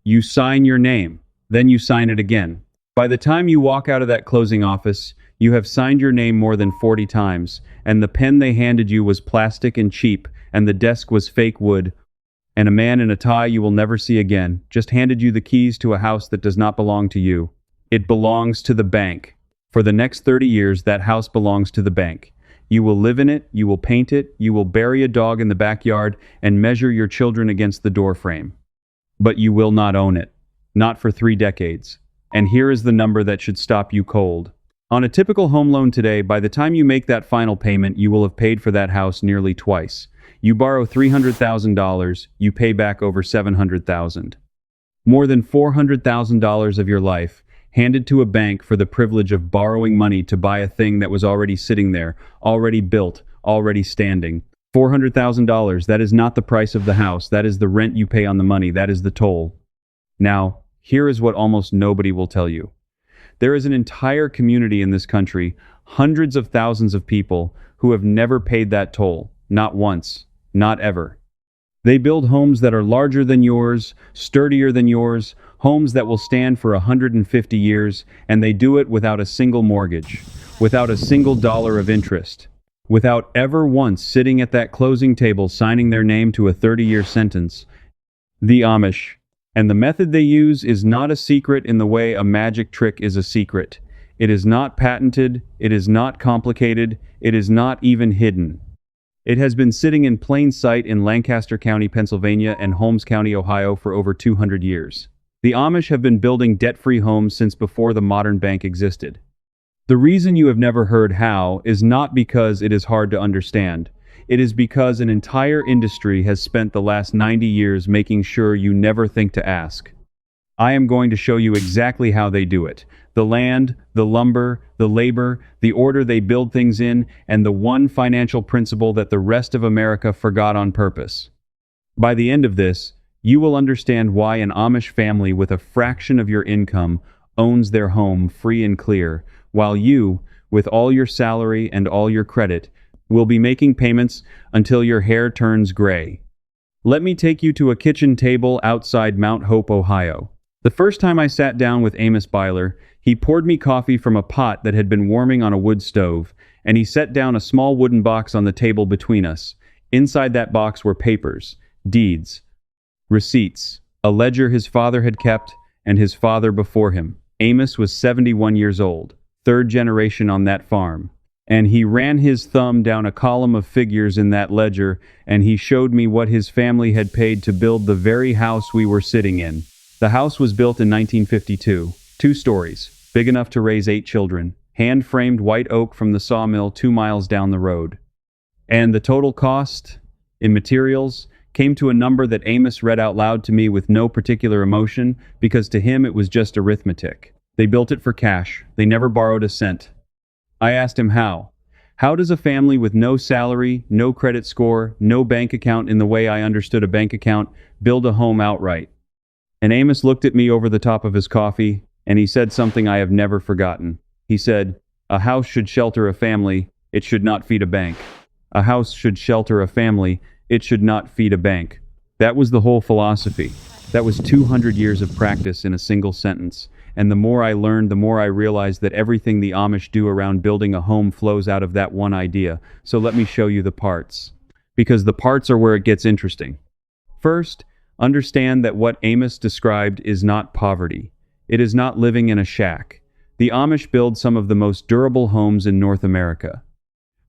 You sign your name, then you sign it again. By the time you walk out of that closing office, you have signed your name more than 40 times, and the pen they handed you was plastic and cheap, and the desk was fake wood, and a man in a tie you will never see again just handed you the keys to a house that does not belong to you. It belongs to the bank. For the next 30 years, that house belongs to the bank. You will live in it, you will paint it, you will bury a dog in the backyard, and measure your children against the doorframe. But you will not own it. Not for 3 decades. And here is the number that should stop you cold. On a typical home loan today, by the time you make that final payment, you will have paid for that house nearly twice. You borrow $300,000, you pay back over $700,000. More than $400,000 of your life handed to a bank for the privilege of borrowing money to buy a thing that was already sitting there, already built, already standing. $400,000, that is not the price of the house, that is the rent you pay on the money, that is the toll. Now, here is what almost nobody will tell you. There is an entire community in this country, hundreds of thousands of people, who have never paid that toll, not once, not ever. They build homes that are larger than yours, sturdier than yours, homes that will stand for 150 years, and they do it without a single mortgage, without a single dollar of interest, without ever once sitting at that closing table signing their name to a 30-year sentence. The Amish. And the method they use is not a secret in the way a magic trick is a secret. It is not patented, it is not complicated, it is not even hidden. It has been sitting in plain sight in Lancaster County, Pennsylvania and Holmes County, Ohio for over 200 years. The Amish have been building debt-free homes since before the modern bank existed. The reason you have never heard how is not because it is hard to understand. It is because an entire industry has spent the last 90 years making sure you never think to ask. I am going to show you exactly how they do it. The land, the lumber, the labor, the order they build things in, and the one financial principle that the rest of America forgot on purpose. By the end of this, you will understand why an Amish family with a fraction of your income owns their home free and clear, while you, with all your salary and all your credit, will be making payments until your hair turns gray. Let me take you to a kitchen table outside Mount Hope, Ohio. The first time I sat down with Amos Byler, he poured me coffee from a pot that had been warming on a wood stove, and he set down a small wooden box on the table between us. Inside that box were papers, deeds, receipts, a ledger his father had kept, and his father before him. Amos was 71 years old, 3rd generation on that farm. And he ran his thumb down a column of figures in that ledger, and he showed me what his family had paid to build the very house we were sitting in. The house was built in 1952, 2 stories, big enough to raise 8 children, hand-framed white oak from the sawmill 2 miles down the road. And the total cost, in materials, came to a number that Amos read out loud to me with no particular emotion, because to him it was just arithmetic. They built it for cash. They never borrowed a cent. I asked him how. How does a family with no salary, no credit score, no bank account in the way I understood a bank account, build a home outright? And Amos looked at me over the top of his coffee, and he said something I have never forgotten. He said, "A house should shelter a family, it should not feed a bank. A house should shelter a family, it should not feed a bank." That was the whole philosophy. That was 200 years of practice in a single sentence. And the more I learned, the more I realized that everything the Amish do around building a home flows out of that one idea. So let me show you the parts. Because the parts are where it gets interesting. First, understand that what Amos described is not poverty. It is not living in a shack. The Amish build some of the most durable homes in North America.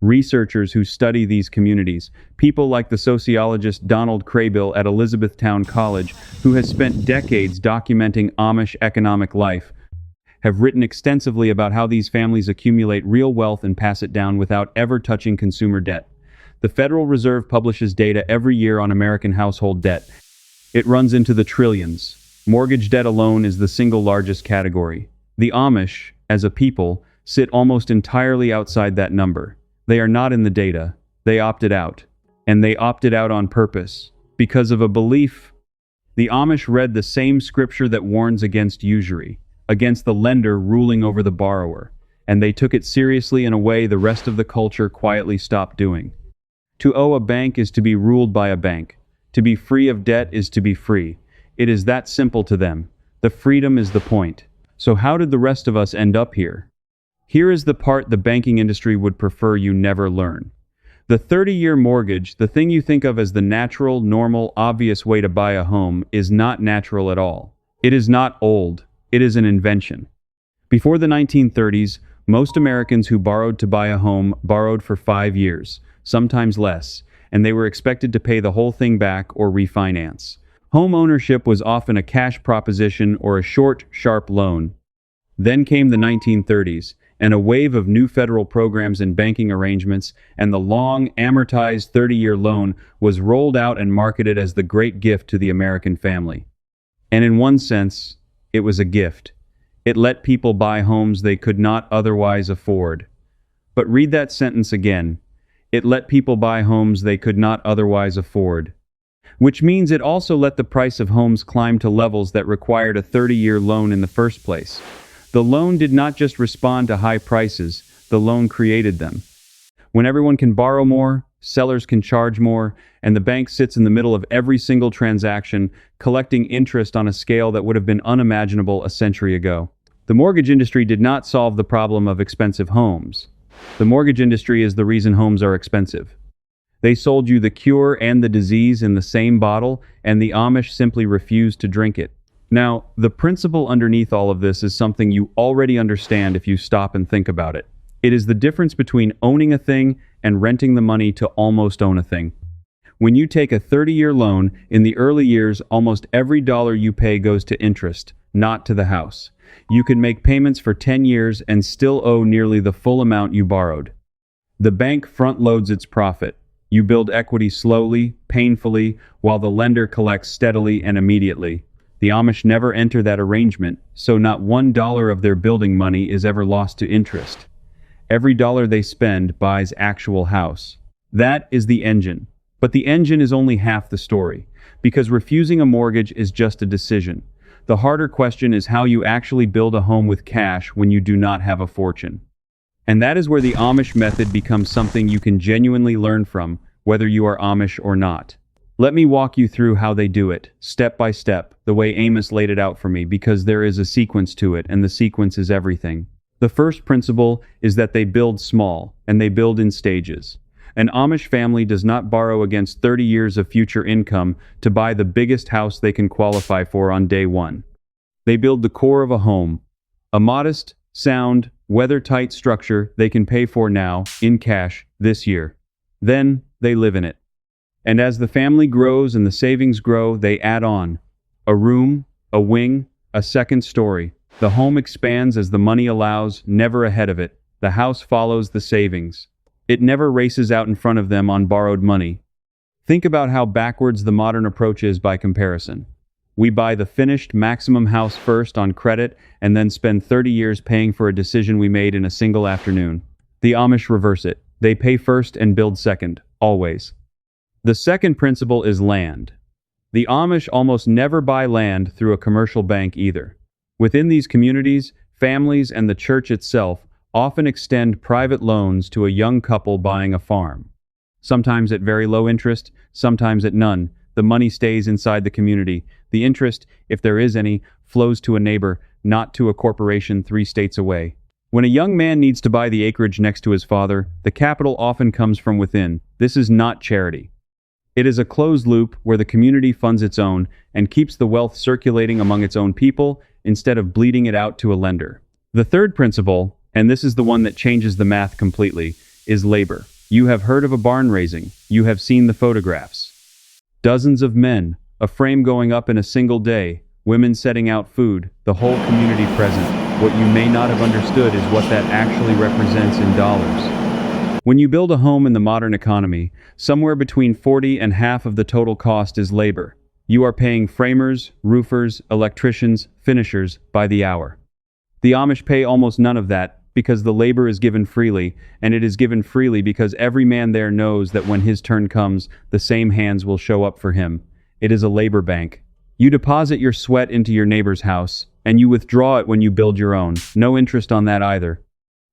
Researchers who study these communities, people like the sociologist Donald Craybill at Elizabethtown College, who has spent decades documenting Amish economic life, have written extensively about how these families accumulate real wealth and pass it down without ever touching consumer debt. The Federal Reserve publishes data every year on American household debt. It runs into the trillions. Mortgage debt alone is the single largest category. The Amish, as a people, sit almost entirely outside that number. They are not in the data. They opted out. And they opted out on purpose. Because of a belief. The Amish read the same scripture that warns against usury, against the lender ruling over the borrower, and they took it seriously in a way the rest of the culture quietly stopped doing. To owe a bank is to be ruled by a bank. To be free of debt is to be free. It is that simple to them. The freedom is the point. So how did the rest of us end up here? Here is the part the banking industry would prefer you never learn. The 30-year mortgage, the thing you think of as the natural, normal, obvious way to buy a home, is not natural at all. It is not old. It is an invention. Before the 1930s, most Americans who borrowed to buy a home borrowed for 5 years, sometimes less, and they were expected to pay the whole thing back or refinance. Home ownership was often a cash proposition or a short, sharp loan. Then came the 1930s, and a wave of new federal programs and banking arrangements, and the long, amortized 30-year loan was rolled out and marketed as the great gift to the American family. And in one sense, it was a gift. It let people buy homes they could not otherwise afford. But read that sentence again. It let people buy homes they could not otherwise afford. Which means it also let the price of homes climb to levels that required a 30-year loan in the first place. The loan did not just respond to high prices, the loan created them. When everyone can borrow more, sellers can charge more, and the bank sits in the middle of every single transaction, collecting interest on a scale that would have been unimaginable a century ago. The mortgage industry did not solve the problem of expensive homes. The mortgage industry is the reason homes are expensive. They sold you the cure and the disease in the same bottle, and the Amish simply refused to drink it. Now, the principle underneath all of this is something you already understand if you stop and think about it. It is the difference between owning a thing and renting the money to almost own a thing. When you take a 30-year loan, in the early years, almost every dollar you pay goes to interest, not to the house. You can make payments for 10 years and still owe nearly the full amount you borrowed. The bank front-loads its profit. You build equity slowly, painfully, while the lender collects steadily and immediately. The Amish never enter that arrangement, so not $1 of their building money is ever lost to interest. Every dollar they spend buys actual house. That is the engine. But the engine is only half the story, because refusing a mortgage is just a decision. The harder question is how you actually build a home with cash when you do not have a fortune. And that is where the Amish method becomes something you can genuinely learn from, whether you are Amish or not. Let me walk you through how they do it, step by step, the way Amos laid it out for me, because there is a sequence to it, and the sequence is everything. The first principle is that they build small, and they build in stages. An Amish family does not borrow against 30 years of future income to buy the biggest house they can qualify for on day one. They build the core of a home, a modest, sound, weather-tight structure they can pay for now, in cash, this year. Then, they live in it. And as the family grows and the savings grow, they add on. A room, a wing, a second story. The home expands as the money allows, never ahead of it. The house follows the savings. It never races out in front of them on borrowed money. Think about how backwards the modern approach is by comparison. We buy the finished maximum house first on credit and then spend 30 years paying for a decision we made in a single afternoon. The Amish reverse it. They pay first and build second, always. The second principle is land. The Amish almost never buy land through a commercial bank either. Within these communities, families and the church itself often extend private loans to a young couple buying a farm. Sometimes at very low interest, sometimes at none. The money stays inside the community. The interest, if there is any, flows to a neighbor, not to a corporation 3 states away. When a young man needs to buy the acreage next to his father, the capital often comes from within. This is not charity. It is a closed loop where the community funds its own and keeps the wealth circulating among its own people instead of bleeding it out to a lender. The third principle, and this is the one that changes the math completely, is labor. You have heard of a barn raising. You have seen the photographs. Dozens of men, a frame going up in a single day, women setting out food, the whole community present. What you may not have understood is what that actually represents in dollars. When you build a home in the modern economy, somewhere between 40 and half of the total cost is labor. You are paying framers, roofers, electricians, finishers by the hour. The Amish pay almost none of that because the labor is given freely, and it is given freely because every man there knows that when his turn comes, the same hands will show up for him. It is a labor bank. You deposit your sweat into your neighbor's house, and you withdraw it when you build your own. No interest on that either.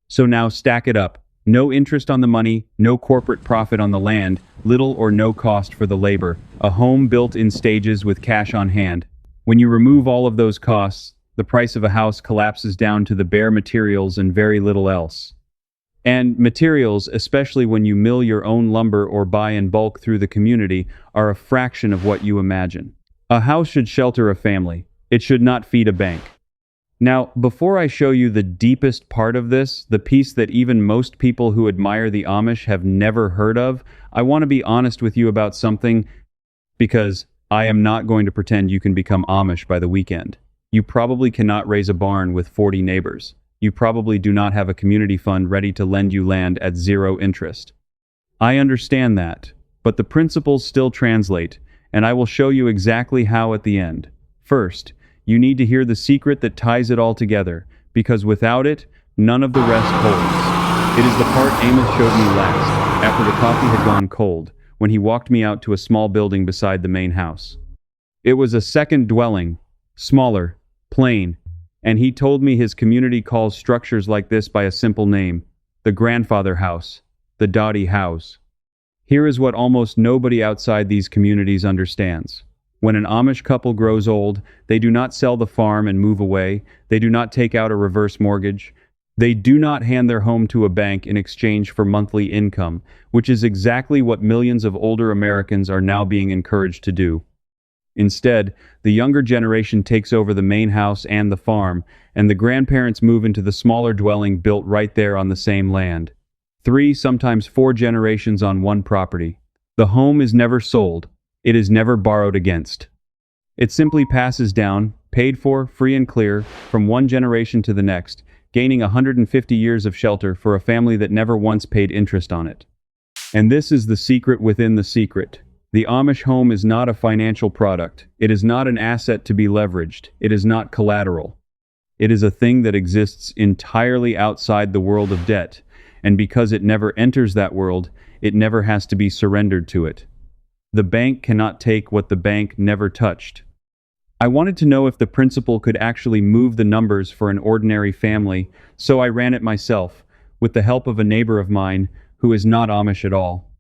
So now stack it up. No interest on the money, no corporate profit on the land, little or no cost for the labor. A home built in stages with cash on hand. When you remove all of those costs, the price of a house collapses down to the bare materials and very little else. And materials, especially when you mill your own lumber or buy in bulk through the community, are a fraction of what you imagine. A house should shelter a family. It should not feed a bank. Now, before I show you the deepest part of this, the piece that even most people who admire the Amish have never heard of, I want to be honest with you about something, because I am not going to pretend you can become Amish by the weekend. You probably cannot raise a barn with 40 neighbors. You probably do not have a community fund ready to lend you land at 0 interest. I understand that, but the principles still translate, and I will show you exactly how at the end. First, you need to hear the secret that ties it all together, because without it, none of the rest holds. It is the part Amos showed me last, after the coffee had gone cold, when he walked me out to a small building beside the main house. It was a second dwelling, smaller, plain, and he told me his community calls structures like this by a simple name: the grandfather house, the Dottie house. Here is what almost nobody outside these communities understands. When an Amish couple grows old, they do not sell the farm and move away. They do not take out a reverse mortgage. They do not hand their home to a bank in exchange for monthly income, which is exactly what millions of older Americans are now being encouraged to do. Instead, the younger generation takes over the main house and the farm, and the grandparents move into the smaller dwelling built right there on the same land. 3, sometimes 4 generations on one property. The home is never sold. It is never borrowed against. It simply passes down, paid for, free and clear, from one generation to the next, gaining 150 years of shelter for a family that never once paid interest on it. And this is the secret within the secret. The Amish home is not a financial product. It is not an asset to be leveraged. It is not collateral. It is a thing that exists entirely outside the world of debt, and because it never enters that world, it never has to be surrendered to it. The bank cannot take what the bank never touched. I wanted to know if the principal could actually move the numbers for an ordinary family, so I ran it myself, with the help of a neighbor of mine who is not Amish at all.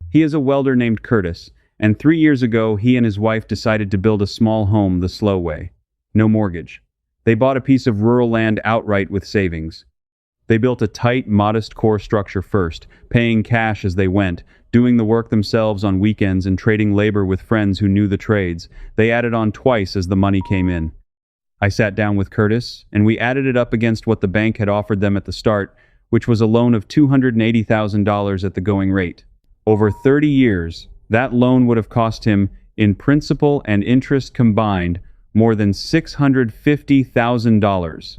He is a welder named Curtis, and 3 years ago he and his wife decided to build a small home the slow way. No mortgage. They bought a piece of rural land outright with savings. They built a tight, modest core structure first, paying cash as they went, doing the work themselves on weekends and trading labor with friends who knew the trades. They added on twice as the money came in. I sat down with Curtis, and we added it up against what the bank had offered them at the start, which was a loan of $280,000 at the going rate. Over 30 years, that loan would have cost him, in principal and interest combined, more than $650,000.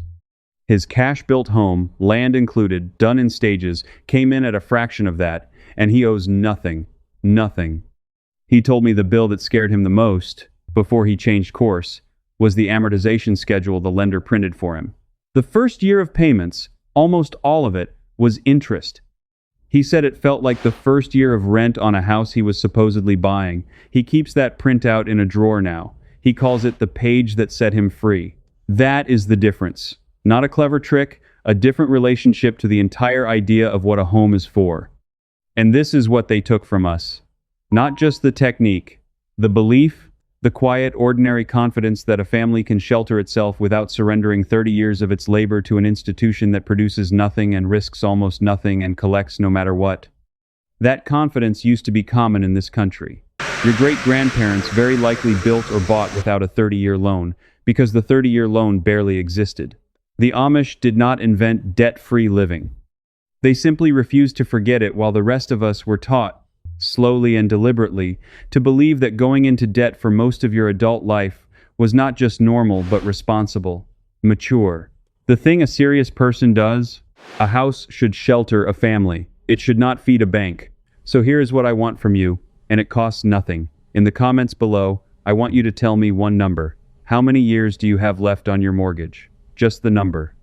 His cash-built home, land included, done in stages, came in at a fraction of that, and he owes nothing. Nothing. He told me the bill that scared him the most, before he changed course, was the amortization schedule the lender printed for him. The first year of payments, almost all of it, was interest. He said it felt like the first year of rent on a house he was supposedly buying. He keeps that printout in a drawer now. He calls it the page that set him free. That is the difference. Not a clever trick, a different relationship to the entire idea of what a home is for. And this is what they took from us. Not just the technique, the belief, the quiet, ordinary confidence that a family can shelter itself without surrendering 30 years of its labor to an institution that produces nothing and risks almost nothing and collects no matter what. That confidence used to be common in this country. Your great-grandparents very likely built or bought without a 30-year loan, because the 30-year loan barely existed. The Amish did not invent debt-free living. They simply refused to forget it while the rest of us were taught, slowly and deliberately, to believe that going into debt for most of your adult life was not just normal but responsible, mature. The thing a serious person does, a house should shelter a family. It should not feed a bank. So here is what I want from you, and it costs nothing. In the comments below, I want you to tell me one number. How many years do you have left on your mortgage? Just the number.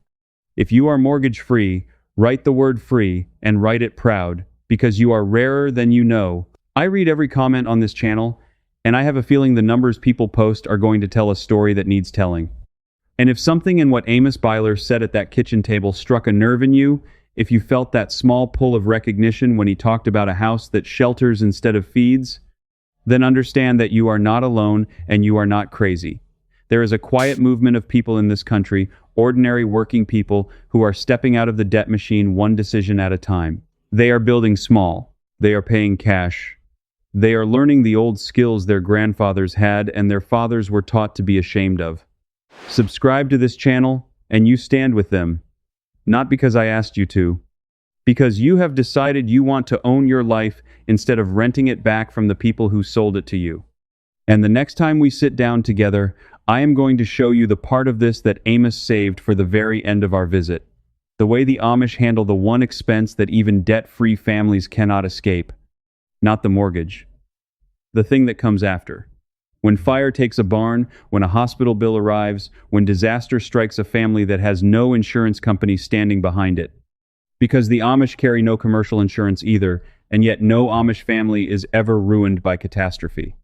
If you are mortgage-free, write the word free and write it proud, because you are rarer than you know. I read every comment on this channel, and I have a feeling the numbers people post are going to tell a story that needs telling. And if something in what Amos Byler said at that kitchen table struck a nerve in you, if you felt that small pull of recognition when he talked about a house that shelters instead of feeds, then understand that you are not alone and you are not crazy. There is a quiet movement of people in this country, ordinary working people, who are stepping out of the debt machine one decision at a time. They are building small. They are paying cash. They are learning the old skills their grandfathers had and their fathers were taught to be ashamed of. Subscribe to this channel, and you stand with them. Not because I asked you to. Because you have decided you want to own your life instead of renting it back from the people who sold it to you. And the next time we sit down together, I am going to show you the part of this that Amos saved for the very end of our visit. The way the Amish handle the one expense that even debt-free families cannot escape. Not the mortgage. The thing that comes after. When fire takes a barn, when a hospital bill arrives, when disaster strikes a family that has no insurance company standing behind it. Because the Amish carry no commercial insurance either, and yet no Amish family is ever ruined by catastrophe.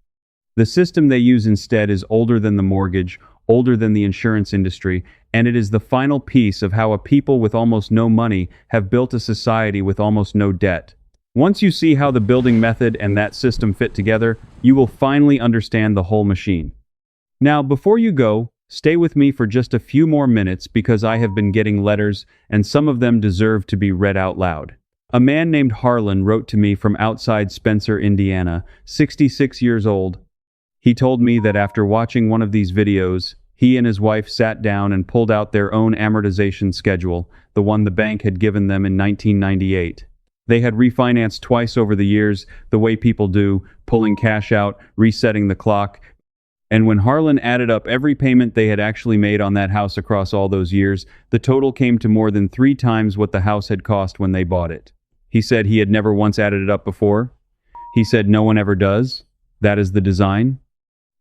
The system they use instead is older than the mortgage, older than the insurance industry, and it is the final piece of how a people with almost no money have built a society with almost no debt. Once you see how the building method and that system fit together, you will finally understand the whole machine. Now, before you go, stay with me for just a few more minutes because I have been getting letters, and some of them deserve to be read out loud. A man named Harlan wrote to me from outside Spencer, Indiana, 66 years old. He told me that after watching one of these videos, he and his wife sat down and pulled out their own amortization schedule, the one the bank had given them in 1998. They had refinanced twice over the years, the way people do, pulling cash out, resetting the clock. And when Harlan added up every payment they had actually made on that house across all those years, the total came to more than 3 times what the house had cost when they bought it. He said he had never once added it up before. He said no one ever does. That is the design.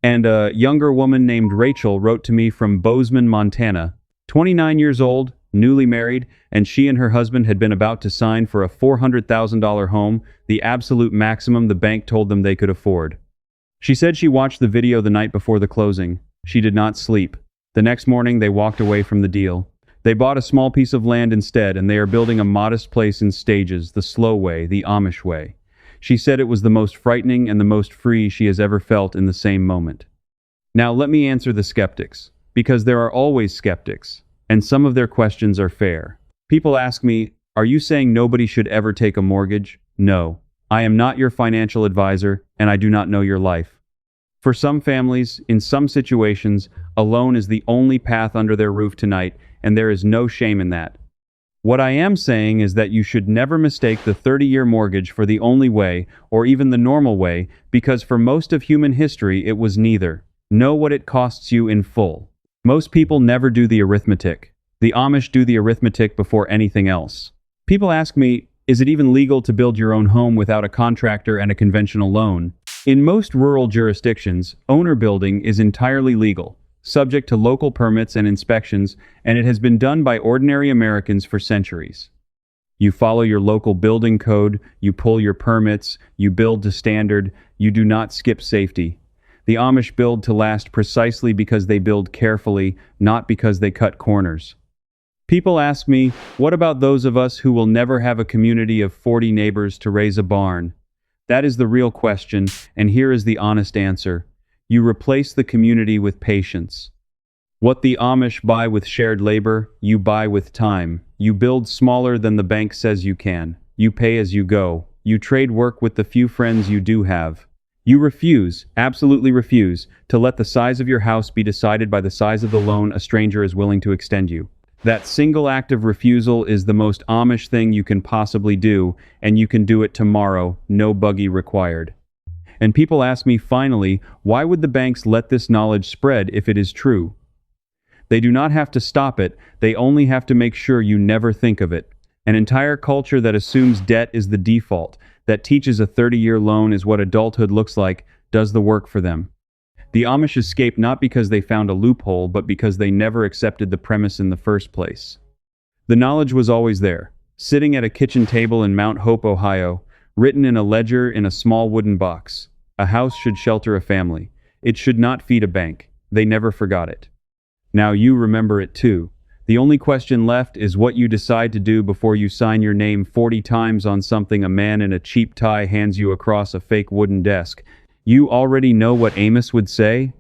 And a younger woman named Rachel wrote to me from Bozeman, Montana, 29 years old, newly married, and she and her husband had been about to sign for a $400,000 home, the absolute maximum the bank told them they could afford. She said she watched the video the night before the closing. She did not sleep. The next morning they walked away from the deal. They bought a small piece of land instead, and they are building a modest place in stages, the slow way, the Amish way. She said it was the most frightening and the most free she has ever felt in the same moment. Now let me answer the skeptics, because there are always skeptics, and some of their questions are fair. People ask me, are you saying nobody should ever take a mortgage? No. I am not your financial advisor, and I do not know your life. For some families, in some situations, a loan is the only path under their roof tonight, and there is no shame in that. What I am saying is that you should never mistake the 30-year mortgage for the only way, or even the normal way, because for most of human history it was neither. Know what it costs you in full. Most people never do the arithmetic. The Amish do the arithmetic before anything else. People ask me, is it even legal to build your own home without a contractor and a conventional loan? In most rural jurisdictions, owner building is entirely legal, subject to local permits and inspections, and it has been done by ordinary Americans for centuries. You follow your local building code, you pull your permits, you build to standard, you do not skip safety. The Amish build to last precisely because they build carefully, not because they cut corners. People ask me, what about those of us who will never have a community of 40 neighbors to raise a barn? That is the real question, and here is the honest answer. You replace the community with patience. What the Amish buy with shared labor, you buy with time. You build smaller than the bank says you can. You pay as you go. You trade work with the few friends you do have. You refuse, absolutely refuse, to let the size of your house be decided by the size of the loan a stranger is willing to extend you. That single act of refusal is the most Amish thing you can possibly do, and you can do it tomorrow, no buggy required. And people ask me finally, why would the banks let this knowledge spread if it is true? They do not have to stop it, they only have to make sure you never think of it. An entire culture that assumes debt is the default, that teaches a 30-year loan is what adulthood looks like, does the work for them. The Amish escape not because they found a loophole, but because they never accepted the premise in the first place. The knowledge was always there, sitting at a kitchen table in Mount Hope, Ohio, written in a ledger in a small wooden box. A house should shelter a family. It should not feed a bank. They never forgot it. Now you remember it too. The only question left is what you decide to do before you sign your name 40 times on something a man in a cheap tie hands you across a fake wooden desk. You already know what Amos would say?